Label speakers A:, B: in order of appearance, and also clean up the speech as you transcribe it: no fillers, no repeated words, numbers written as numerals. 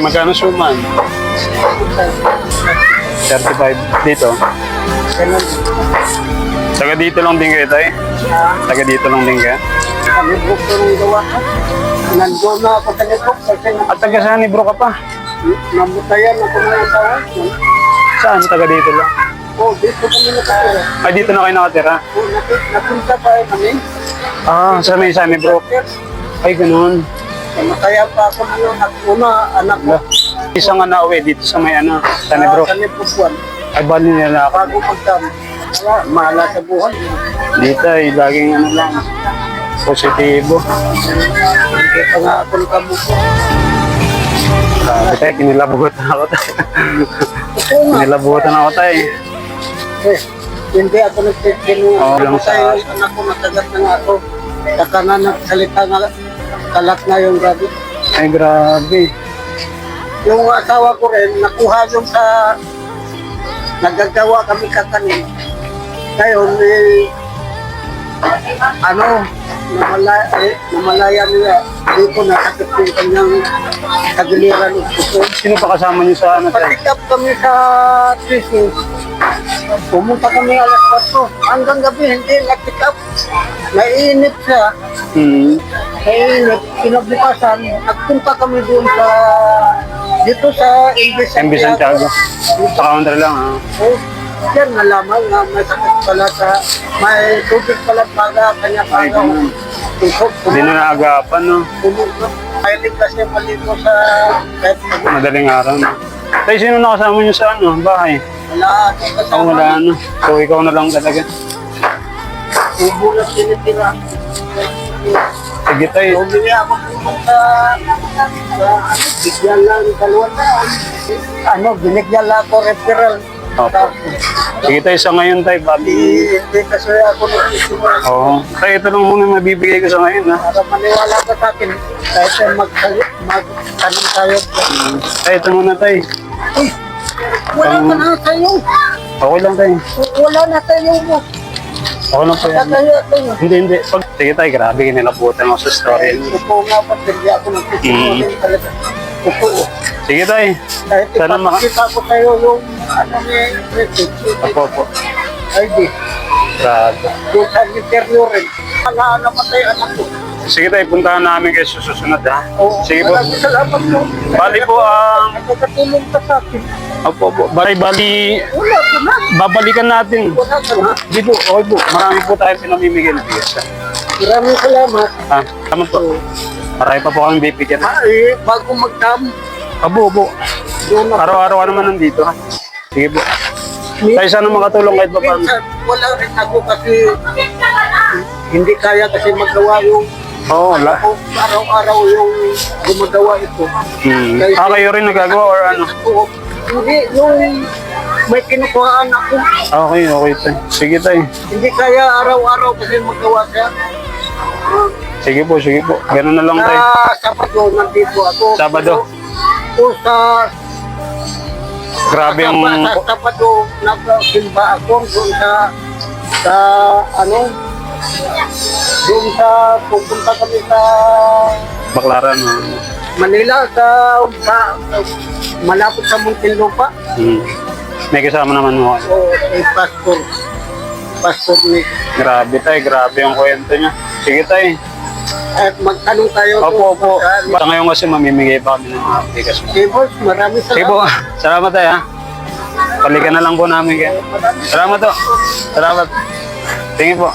A: Magkano suman? 35 dito.
B: Ganun.
A: Taga dito lang din kayo, tay? Taga dito lang din kayo?
B: Kami book ko nung gawa ko. Nandun na ako sa nipok kasi
A: At taga saan ni bro ka pa?
B: namutayan ako mga tao.
A: Saan? Taga dito lang.
B: Oh, dito kami nakatira.
A: Ay, dito na kayo nakatira?
B: Oh, napunta pa kami.
A: Ah, sa may Sunny bro. Ay, ganun.
B: Namatayan pa ako ng anak ko.
A: Isang nauwi dito sa may Sunny bro.
B: Sa Nipupuan.
A: Ay, bali nila ako.
B: Bago magdam. Wala, mahala sa buhay.
A: Dito ay laging lang. Positibo.
B: Hindi pa nga ako nakabuko.
A: Grabe tayo, kinilabutan ako tayo.
B: Oo nga.
A: Kinilabutan ako tayo.
B: Eh, hindi ako nagtitinong.
A: Oo, lang sa-
B: anak ko, natagat na nga ako. Saka na nagsalita nga, kalat na yung gabi.
A: Ay, grabe.
B: Yung asawa ko rin, nakuha yung sa nagagawa kami kakanin. Ngayon, namalaya niya. Dito nasakit yung kanyang kagiliran ng puso.
A: Sino pa kasama niyo sa tayo?
B: Pag-pick up kami sa Trisol, pumunta kami alas 4. Hanggang gabi, hindi nag-pick up. Naiinip siya. Naiinip. Kinabukasan, nagpunta kami doon dito sa English
A: MB Santiago. Sa counter lang, ha?
B: Oh, yan, nalaman na may sakit pala may tubig pala baga, kanya
A: Ay,
B: baga.
A: ganun.
B: Tusok,
A: Hindi na naagapan, no?
B: tulog na. Mahilig kasi maligo sa kahit
A: Madaling araw, no? Tayo, sino nakasama niyo sa bahay?
B: wala akong
A: Ako
B: kasama.
A: wala, So, ikaw na lang talaga.
B: Ubo na tinitira.
A: Sige, tayo.
B: Bumili ako tulong sa bigyan lang, 2,000. Binigyan lang ako referral.
A: Opo. Sige, tayo, sa ngayon, tayo, Bobby.
B: Hindi kasi ako nag-isimula.
A: Oo. Tayo, ito lang muna mabibigay ko sa ngayon, ha?
B: Para maniwala ka sa akin, kahit magtanong tayo.
A: Tayo, ito muna, tayo.
B: Uy, wala ka na tayo.
A: Okay lang, tayo.
B: Wala na tayo mo.
A: Okay lang, tayo.
B: Kaya tayo.
A: Hindi. Sige, tayo, grabe, kinilabutan ako sa story.
B: Totoo nga pa, hindi ako nagsisimula talaga. Totoo.
A: Sige, tayo.
B: Kahit
A: Sana
B: ipapakita ko tayo yung ni Richard.
A: Opo.
B: Ay di,
A: Grabe.
B: doon sa interview rin. Wala namatay anak ko.
A: Sige, tayo, puntahan namin kayo sa susunod, ha?
B: Oo,
A: Sige po.
B: maraming salamat po.
A: Bali po,
B: Nagkakatulong ka sa akin.
A: Opo. Bali,
B: Wala ka na.
A: babalikan natin.
B: Wala ka na.
A: Hindi po, okay po. Marami po tayo pinamimigay na bigas.
B: Maraming salamat.
A: Tama po. Marami pa po kami bibigyan.
B: Ay, bago magdam,
A: Opo.
B: doon ako.
A: Araw-araw ka naman nandito, ha? Sige po. Tayo sana makatulong kahit pa paano.
B: Minsan, wala rin ako kasi hindi kaya kasi magawa yung
A: Oo, wala.
B: araw-araw yung gumagawa ito.
A: Kayo rin nagagawa or ano?
B: Oo. Hindi, yung may kinukuhaan ako.
A: Okay, tayo. Sige, tayo.
B: Hindi kaya araw-araw kasi magawa siya.
A: Sige po. Ganun na lang, tayo.
B: Sa Sabado, nandito ako.
A: Sabado?
B: O sa
A: Grabe yung...
B: Sa Sabado, nagsimba ako doon sa doon sa pupunta kami sa
A: Baklaran, ha?
B: Manila sa malapit sa Muntinlupa.
A: May kasama naman mo.
B: O passport ni.
A: Grabe, tayo. Grabe yung kwento niya. Sige, tayo.
B: At magtanong tayo.
A: Opo. Basta ngayon kasi mamimigay pa kami ng mga bigas.
B: Okay, boss, maraming
A: Sige
B: salamat.
A: po. Salamat, tayo, ha? Balikan na lang po namin kayo. Salamat po. Salamat. Tingin po.